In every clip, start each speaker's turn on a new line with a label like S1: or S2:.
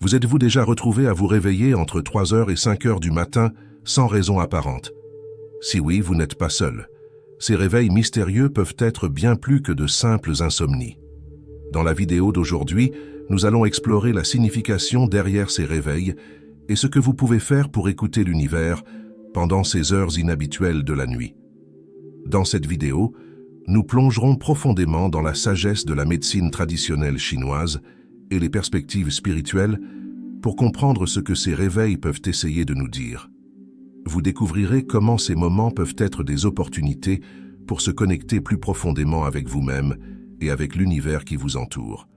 S1: Vous êtes-vous déjà retrouvé à vous réveiller entre 3 heures et 5 heures du matin sans raison apparente? Si oui, vous n'êtes pas seul. Ces réveils mystérieux peuvent être bien plus que de simples insomnies. Dans la vidéo d'aujourd'hui, nous allons explorer la signification derrière ces réveils et ce que vous pouvez faire pour écouter l'univers pendant ces heures inhabituelles de la nuit. Dans cette vidéo, nous plongerons profondément dans la sagesse de la médecine traditionnelle chinoise et les perspectives spirituelles pour comprendre ce que ces réveils peuvent essayer de nous dire. Vous découvrirez comment ces moments peuvent être des opportunités pour se connecter plus profondément avec vous-même et avec l'univers qui vous entoure.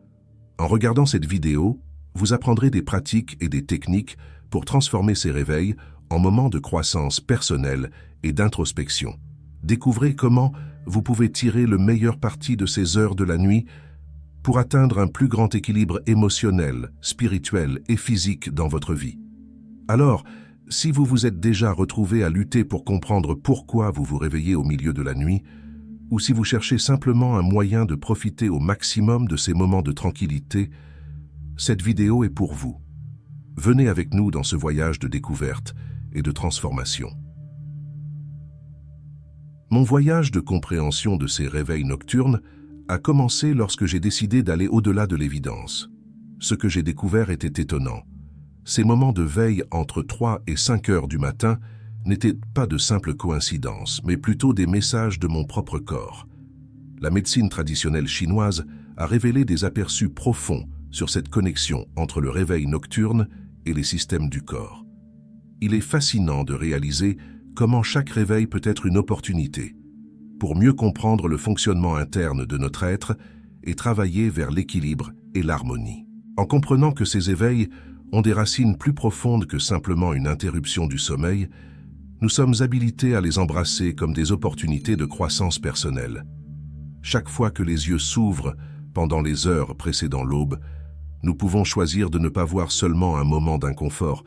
S1: En regardant cette vidéo, vous apprendrez des pratiques et des techniques pour transformer ces réveils en moments de croissance personnelle et d'introspection. Découvrez comment vous pouvez tirer le meilleur parti de ces heures de la nuit pour atteindre un plus grand équilibre émotionnel, spirituel et physique dans votre vie. Alors, si vous vous êtes déjà retrouvé à lutter pour comprendre pourquoi vous vous réveillez au milieu de la nuit, ou si vous cherchez simplement un moyen de profiter au maximum de ces moments de tranquillité, cette vidéo est pour vous. Venez avec nous dans ce voyage de découverte et de transformation. Mon voyage de compréhension de ces réveils nocturnes a commencé lorsque j'ai décidé d'aller au-delà de l'évidence. Ce que j'ai découvert était étonnant. Ces moments de veille entre 3 et 5 heures du matin n'étaient pas de simples coïncidences, mais plutôt des messages de mon propre corps. La médecine traditionnelle chinoise a révélé des aperçus profonds sur cette connexion entre le réveil nocturne et les systèmes du corps. Il est fascinant de réaliser comment chaque réveil peut être une opportunité pour mieux comprendre le fonctionnement interne de notre être et travailler vers l'équilibre et l'harmonie. En comprenant que ces éveils ont des racines plus profondes que simplement une interruption du sommeil, nous sommes habilités à les embrasser comme des opportunités de croissance personnelle. Chaque fois que les yeux s'ouvrent pendant les heures précédant l'aube, nous pouvons choisir de ne pas voir seulement un moment d'inconfort,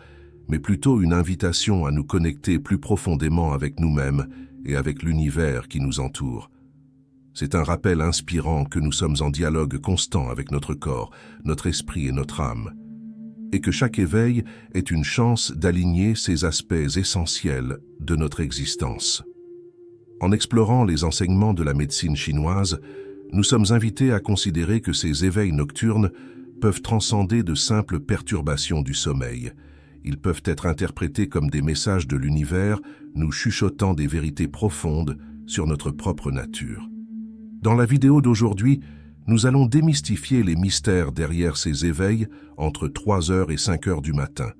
S1: mais plutôt une invitation à nous connecter plus profondément avec nous-mêmes et avec l'univers qui nous entoure. C'est un rappel inspirant que nous sommes en dialogue constant avec notre corps, notre esprit et notre âme, et que chaque éveil est une chance d'aligner ces aspects essentiels de notre existence. En explorant les enseignements de la médecine chinoise, nous sommes invités à considérer que ces éveils nocturnes peuvent transcender de simples perturbations du sommeil. Ils peuvent être interprétés comme des messages de l'univers, nous chuchotant des vérités profondes sur notre propre nature. Dans la vidéo d'aujourd'hui, nous allons démystifier les mystères derrière ces éveils entre 3 heures et 5 heures du matin,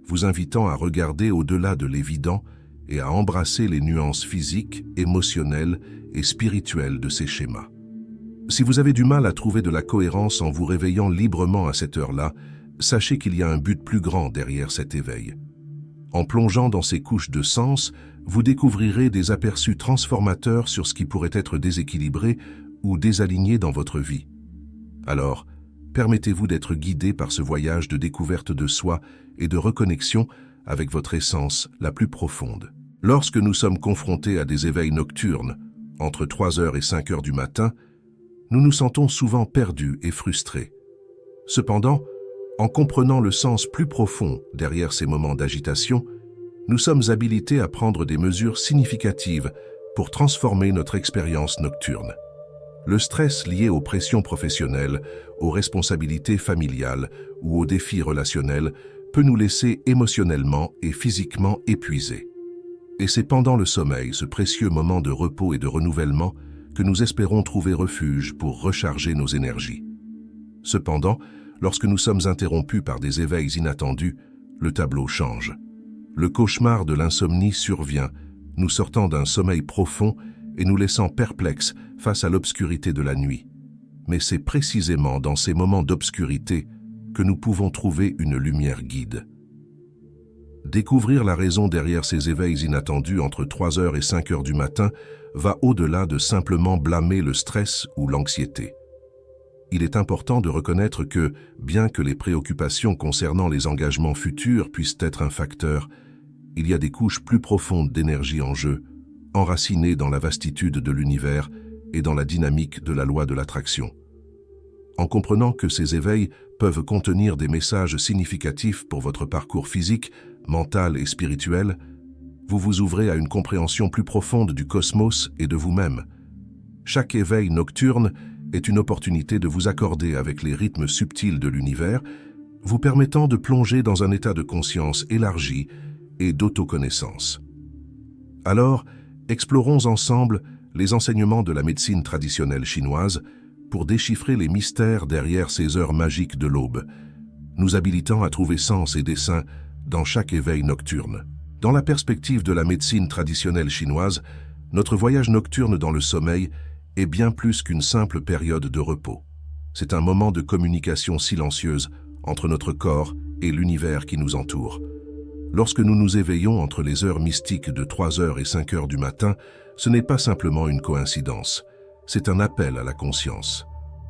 S1: vous invitant à regarder au-delà de l'évident et à embrasser les nuances physiques, émotionnelles et spirituelles de ces schémas. Si vous avez du mal à trouver de la cohérence en vous réveillant librement à cette heure-là, sachez qu'il y a un but plus grand derrière cet éveil. En plongeant dans ces couches de sens, vous découvrirez des aperçus transformateurs sur ce qui pourrait être déséquilibré ou désaligné dans votre vie. Alors, permettez-vous d'être guidé par ce voyage de découverte de soi et de reconnexion avec votre essence la plus profonde. Lorsque nous sommes confrontés à des éveils nocturnes, entre 3 heures et 5 heures du matin, nous nous sentons souvent perdus et frustrés. Cependant, en comprenant le sens plus profond derrière ces moments d'agitation, nous sommes habilités à prendre des mesures significatives pour transformer notre expérience nocturne. Le stress lié aux pressions professionnelles, aux responsabilités familiales ou aux défis relationnels peut nous laisser émotionnellement et physiquement épuisés. Et c'est pendant le sommeil, ce précieux moment de repos et de renouvellement, que nous espérons trouver refuge pour recharger nos énergies. Cependant, lorsque nous sommes interrompus par des éveils inattendus, le tableau change. Le cauchemar de l'insomnie survient, nous sortant d'un sommeil profond et nous laissant perplexes face à l'obscurité de la nuit. Mais c'est précisément dans ces moments d'obscurité que nous pouvons trouver une lumière guide. Découvrir la raison derrière ces éveils inattendus entre 3 heures et 5 heures du matin va au-delà de simplement blâmer le stress ou l'anxiété. Il est important de reconnaître que, bien que les préoccupations concernant les engagements futurs puissent être un facteur, il y a des couches plus profondes d'énergie en jeu, enracinées dans la vastitude de l'univers et dans la dynamique de la loi de l'attraction. En comprenant que ces éveils peuvent contenir des messages significatifs pour votre parcours physique, mental et spirituel. Vous vous ouvrez à une compréhension plus profonde du cosmos et de vous-même. Chaque éveil nocturne est une opportunité de vous accorder avec les rythmes subtils de l'univers, vous permettant de plonger dans un état de conscience élargi et d'autoconnaissance. Alors, explorons ensemble les enseignements de la médecine traditionnelle chinoise pour déchiffrer les mystères derrière ces heures magiques de l'aube, nous habilitant à trouver sens et dessein dans chaque éveil nocturne. Dans la perspective de la médecine traditionnelle chinoise, notre voyage nocturne dans le sommeil est bien plus qu'une simple période de repos. C'est un moment de communication silencieuse entre notre corps et l'univers qui nous entoure. Lorsque nous nous éveillons entre les heures mystiques de 3 heures et 5 heures du matin, ce n'est pas simplement une coïncidence, c'est un appel à la conscience.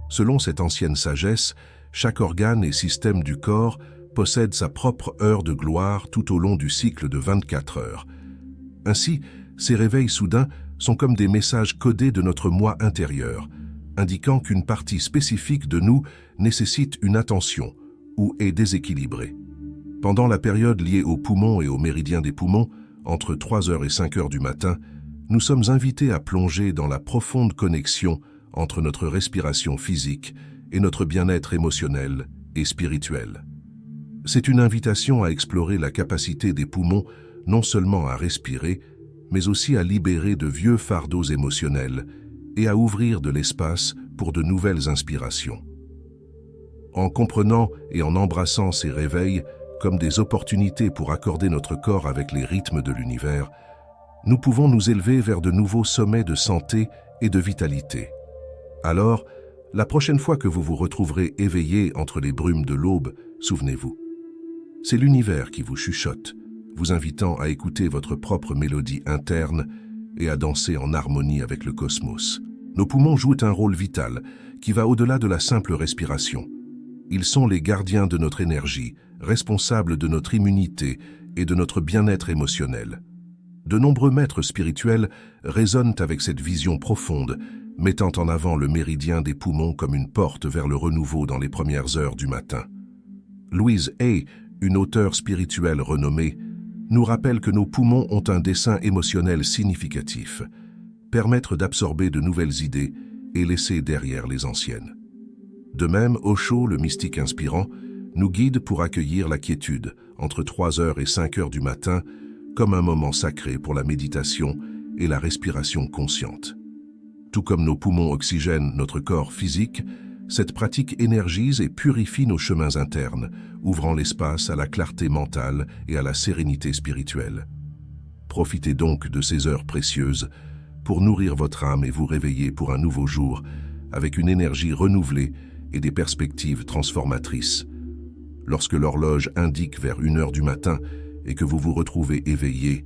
S1: Selon cette ancienne sagesse, chaque organe et système du corps possède sa propre heure de gloire tout au long du cycle de 24 heures. Ainsi, ces réveils soudains sont comme des messages codés de notre moi intérieur, indiquant qu'une partie spécifique de nous nécessite une attention ou est déséquilibrée. Pendant la période liée aux poumons et aux méridiens des poumons, entre 3 heures et 5 heures du matin, nous sommes invités à plonger dans la profonde connexion entre notre respiration physique et notre bien-être émotionnel et spirituel. C'est une invitation à explorer la capacité des poumons non seulement à respirer, mais aussi à libérer de vieux fardeaux émotionnels et à ouvrir de l'espace pour de nouvelles inspirations. En comprenant et en embrassant ces réveils comme des opportunités pour accorder notre corps avec les rythmes de l'univers, nous pouvons nous élever vers de nouveaux sommets de santé et de vitalité. Alors, la prochaine fois que vous vous retrouverez éveillé entre les brumes de l'aube, souvenez-vous, c'est l'univers qui vous chuchote, vous invitant à écouter votre propre mélodie interne et à danser en harmonie avec le cosmos. Nos poumons jouent un rôle vital qui va au-delà de la simple respiration. Ils sont les gardiens de notre énergie, responsables de notre immunité et de notre bien-être émotionnel. De nombreux maîtres spirituels résonnent avec cette vision profonde, mettant en avant le méridien des poumons comme une porte vers le renouveau dans les premières heures du matin. Louise Hay, une auteure spirituelle renommée, nous rappelle que nos poumons ont un dessein émotionnel significatif, permettre d'absorber de nouvelles idées et laisser derrière les anciennes. De même, Osho, le mystique inspirant, nous guide pour accueillir la quiétude entre 3 heures et 5 heures du matin comme un moment sacré pour la méditation et la respiration consciente. Tout comme nos poumons oxygènent notre corps physique, cette pratique énergise et purifie nos chemins internes, ouvrant l'espace à la clarté mentale et à la sérénité spirituelle. Profitez donc de ces heures précieuses pour nourrir votre âme et vous réveiller pour un nouveau jour avec une énergie renouvelée et des perspectives transformatrices. Lorsque l'horloge indique vers 1 heure du matin et que vous vous retrouvez éveillé,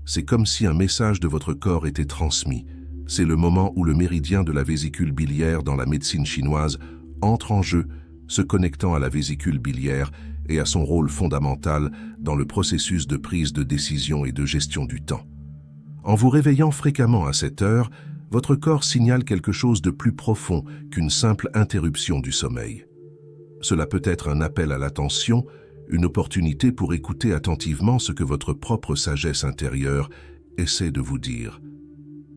S1: c'est comme si un message de votre corps était transmis. C'est le moment où le méridien de la vésicule biliaire dans la médecine chinoise entre en jeu, se connectant à la vésicule biliaire et à son rôle fondamental dans le processus de prise de décision et de gestion du temps. En vous réveillant fréquemment à cette heure, votre corps signale quelque chose de plus profond qu'une simple interruption du sommeil. Cela peut être un appel à l'attention, une opportunité pour écouter attentivement ce que votre propre sagesse intérieure essaie de vous dire.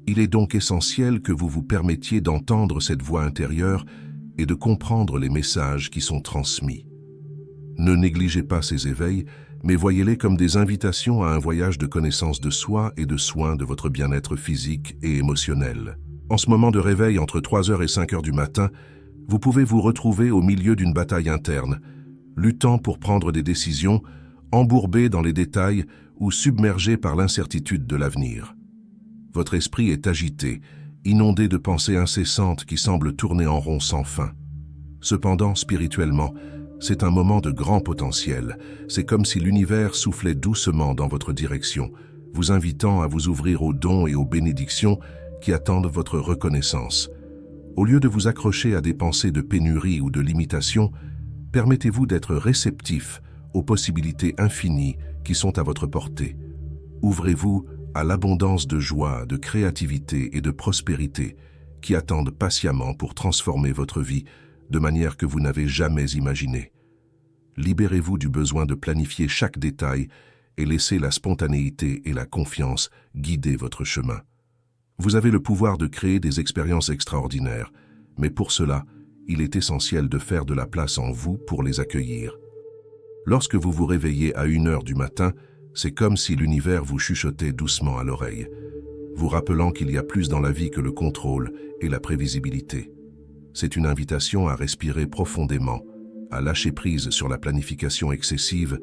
S1: Il est donc essentiel que vous vous permettiez d'entendre cette voix intérieure et de comprendre les messages qui sont transmis. Ne négligez pas ces éveils, mais voyez-les comme des invitations à un voyage de connaissance de soi et de soins de votre bien-être physique et émotionnel. En ce moment de réveil entre 3 heures et 5 heures du matin, vous pouvez vous retrouver au milieu d'une bataille interne, luttant pour prendre des décisions, embourbé dans les détails ou submergé par l'incertitude de l'avenir. Votre esprit est agité, inondé de pensées incessantes qui semblent tourner en rond sans fin. Cependant, spirituellement, c'est un moment de grand potentiel. C'est comme si l'univers soufflait doucement dans votre direction, vous invitant à vous ouvrir aux dons et aux bénédictions qui attendent votre reconnaissance. Au lieu de vous accrocher à des pensées de pénurie ou de limitation, permettez-vous d'être réceptif aux possibilités infinies qui sont à votre portée. Ouvrez-vous à l'abondance de joie, de créativité et de prospérité qui attendent patiemment pour transformer votre vie de manière que vous n'avez jamais imaginée. Libérez-vous du besoin de planifier chaque détail et laissez la spontanéité et la confiance guider votre chemin. Vous avez le pouvoir de créer des expériences extraordinaires, mais pour cela, il est essentiel de faire de la place en vous pour les accueillir. Lorsque vous vous réveillez à 1h du matin, c'est comme si l'univers vous chuchotait doucement à l'oreille, vous rappelant qu'il y a plus dans la vie que le contrôle et la prévisibilité. C'est une invitation à respirer profondément, à lâcher prise sur la planification excessive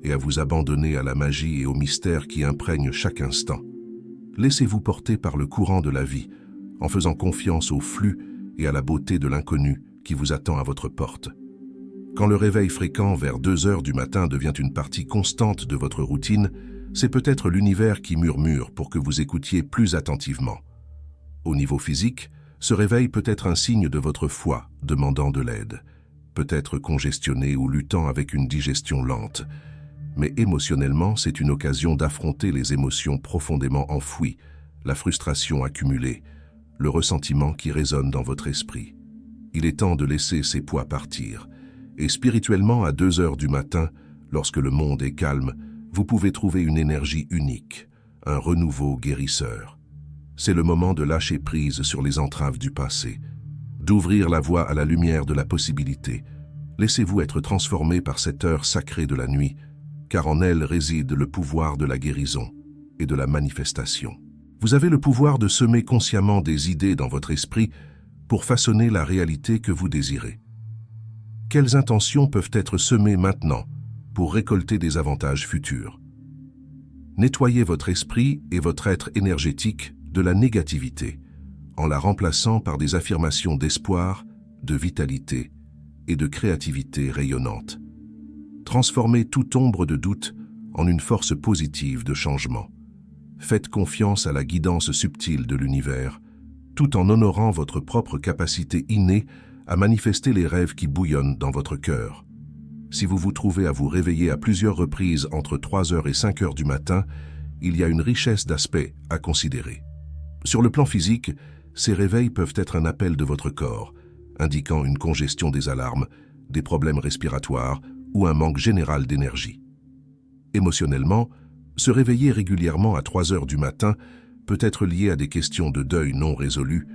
S1: et à vous abandonner à la magie et au mystère qui imprègnent chaque instant. Laissez-vous porter par le courant de la vie, en faisant confiance au flux et à la beauté de l'inconnu qui vous attend à votre porte. Quand le réveil fréquent vers 2h du matin devient une partie constante de votre routine, c'est peut-être l'univers qui murmure pour que vous écoutiez plus attentivement. Au niveau physique, ce réveil peut être un signe de votre foie demandant de l'aide, peut-être congestionné ou luttant avec une digestion lente. Mais émotionnellement, c'est une occasion d'affronter les émotions profondément enfouies, la frustration accumulée, le ressentiment qui résonne dans votre esprit. Il est temps de laisser ces poids partir. Et spirituellement, à 2h du matin, lorsque le monde est calme, vous pouvez trouver une énergie unique, un renouveau guérisseur. C'est le moment de lâcher prise sur les entraves du passé, d'ouvrir la voie à la lumière de la possibilité. Laissez-vous être transformé par cette heure sacrée de la nuit, car en elle réside le pouvoir de la guérison et de la manifestation. Vous avez le pouvoir de semer consciemment des idées dans votre esprit pour façonner la réalité que vous désirez. Quelles intentions peuvent être semées maintenant pour récolter des avantages futurs? Nettoyez votre esprit et votre être énergétique de la négativité, en la remplaçant par des affirmations d'espoir, de vitalité et de créativité rayonnante. Transformez toute ombre de doute en une force positive de changement. Faites confiance à la guidance subtile de l'univers, tout en honorant votre propre capacité innée à manifester les rêves qui bouillonnent dans votre cœur. Si vous vous trouvez à vous réveiller à plusieurs reprises entre 3h et 5h du matin, il y a une richesse d'aspects à considérer. Sur le plan physique, ces réveils peuvent être un appel de votre corps, indiquant une congestion des alarmes, des problèmes respiratoires ou un manque général d'énergie. Émotionnellement, se réveiller régulièrement à 3h du matin peut être lié à des questions de deuil non résolues,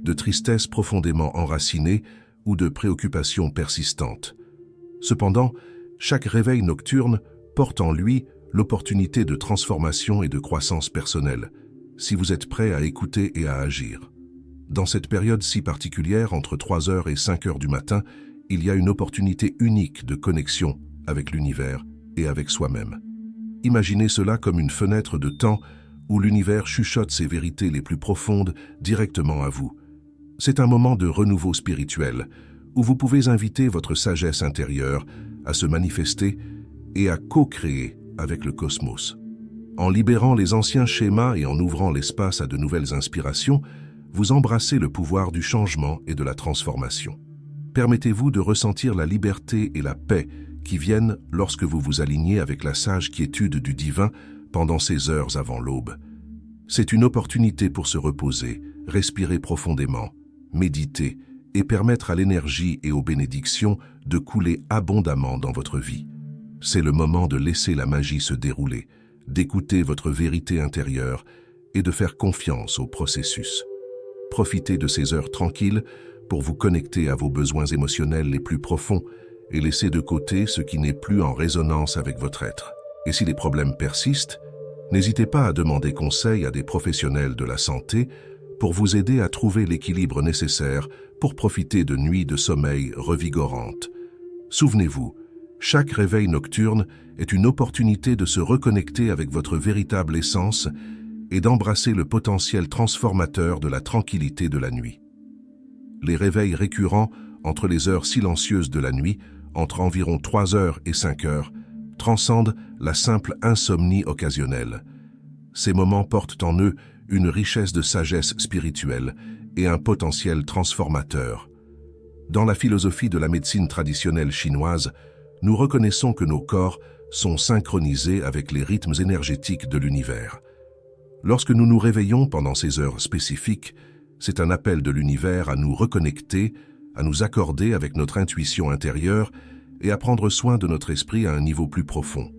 S1: de tristesse profondément enracinée ou de préoccupations persistantes. Cependant, chaque réveil nocturne porte en lui l'opportunité de transformation et de croissance personnelle, si vous êtes prêt à écouter et à agir. Dans cette période si particulière, entre 3h et 5h du matin, il y a une opportunité unique de connexion avec l'univers et avec soi-même. Imaginez cela comme une fenêtre de temps où l'univers chuchote ses vérités les plus profondes directement à vous. C'est un moment de renouveau spirituel, où vous pouvez inviter votre sagesse intérieure à se manifester et à co-créer avec le cosmos. En libérant les anciens schémas et en ouvrant l'espace à de nouvelles inspirations, vous embrassez le pouvoir du changement et de la transformation. Permettez-vous de ressentir la liberté et la paix qui viennent lorsque vous vous alignez avec la sage quiétude du divin pendant ces heures avant l'aube. C'est une opportunité pour se reposer, respirer profondément, méditer et permettre à l'énergie et aux bénédictions de couler abondamment dans votre vie. C'est le moment de laisser la magie se dérouler, d'écouter votre vérité intérieure et de faire confiance au processus. Profitez de ces heures tranquilles pour vous connecter à vos besoins émotionnels les plus profonds et laisser de côté ce qui n'est plus en résonance avec votre être. Et si les problèmes persistent, n'hésitez pas à demander conseil à des professionnels de la santé pour vous aider à trouver l'équilibre nécessaire pour profiter de nuits de sommeil revigorantes. Souvenez-vous, chaque réveil nocturne est une opportunité de se reconnecter avec votre véritable essence et d'embrasser le potentiel transformateur de la tranquillité de la nuit. Les réveils récurrents entre les heures silencieuses de la nuit, entre environ 3h et 5h, transcendent la simple insomnie occasionnelle. Ces moments portent en eux une richesse de sagesse spirituelle et un potentiel transformateur. Dans la philosophie de la médecine traditionnelle chinoise, nous reconnaissons que nos corps sont synchronisés avec les rythmes énergétiques de l'univers. Lorsque nous nous réveillons pendant ces heures spécifiques, c'est un appel de l'univers à nous reconnecter à nous accorder avec notre intuition intérieure et à prendre soin de notre esprit à un niveau plus profond.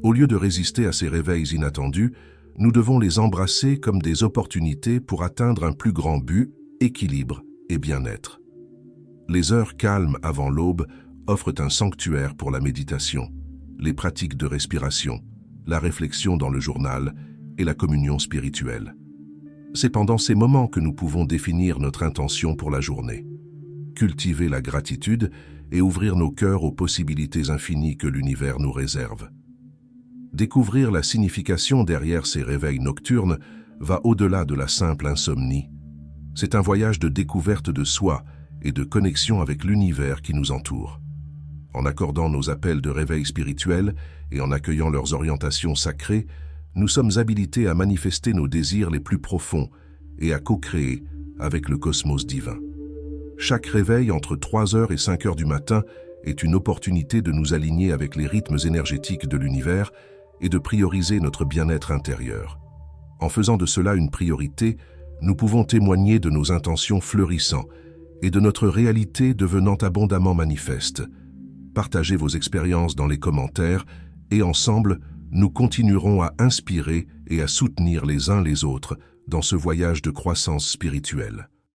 S1: Au lieu de résister à ces réveils inattendus, nous devons les embrasser comme des opportunités pour atteindre un plus grand but, équilibre et bien-être. Les heures calmes avant l'aube offrent un sanctuaire pour la méditation, les pratiques de respiration, la réflexion dans le journal et la communion spirituelle. C'est pendant ces moments que nous pouvons définir notre intention pour la journée, cultiver la gratitude et ouvrir nos cœurs aux possibilités infinies que l'univers nous réserve. Découvrir la signification derrière ces réveils nocturnes va au-delà de la simple insomnie. C'est un voyage de découverte de soi et de connexion avec l'univers qui nous entoure. En accordant nos appels de réveil spirituel et en accueillant leurs orientations sacrées, nous sommes habilités à manifester nos désirs les plus profonds et à co-créer avec le cosmos divin. Chaque réveil entre 3h et 5h du matin est une opportunité de nous aligner avec les rythmes énergétiques de l'univers et de prioriser notre bien-être intérieur. En faisant de cela une priorité, nous pouvons témoigner de nos intentions fleurissant et de notre réalité devenant abondamment manifeste. Partagez vos expériences dans les commentaires et ensemble, nous continuerons à inspirer et à soutenir les uns les autres dans ce voyage de croissance spirituelle.